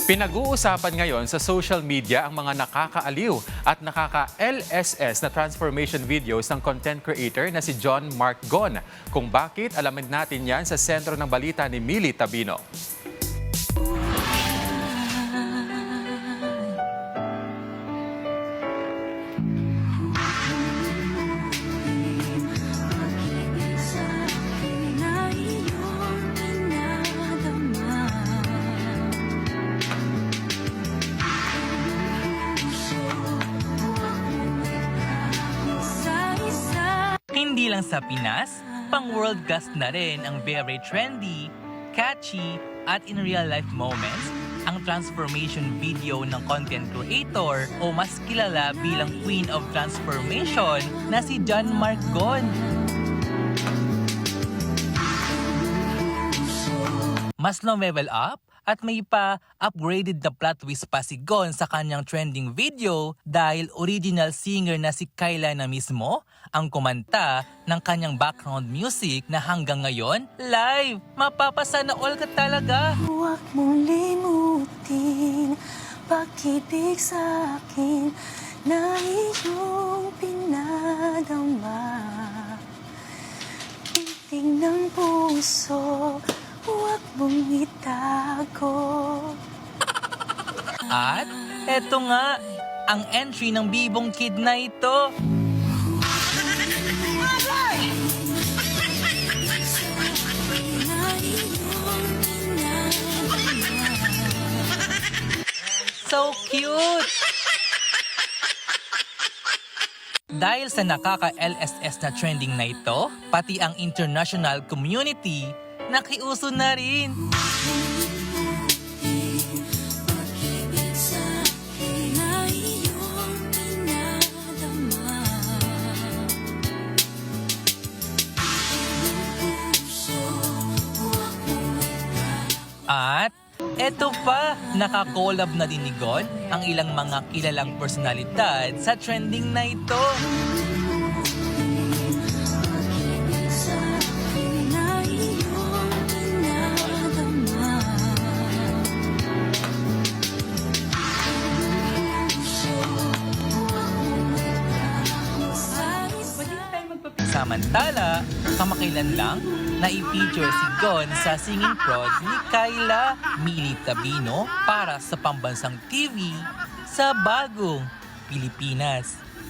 Pinag-uusapan ngayon sa social media ang mga nakakaaliw at nakaka-LSS na transformation videos ng content creator na si John Mark Gon. Kung bakit, alamin natin yan sa sentro ng balita ni Millie Tabino. Hindi lang sa Pinas, pang-world class na rin ang very trendy, catchy, at in real-life moments ang transformation video ng content creator o mas kilala bilang Queen of Transformation na si John Mark Gon. Mas level up at may pa-upgraded na plot twist pa si Gon sa kanyang trending video dahil original singer na si Kyla na mismo ang kumanta ng kanyang background music na hanggang ngayon, live! Mapapasana all ka talaga! Huwag mong limutin pag-ibig sa akin na iyong pinadama. Titig ng puso, huwag mong itago. At eto nga, ang entry ng bibong kid na ito. So cute! Dahil sa nakaka-LSS na trending na ito, pati ang international community nakiuso na rin. At eto pa, nakakolab na din ni Gon ang ilang mga kilalang personalidad sa trending na ito. Samantala, kamakailan lang, na-i-feature si Gon sa singing prod ni Kyla, Millie Tabino para sa pambansang TV sa Bagong Pilipinas.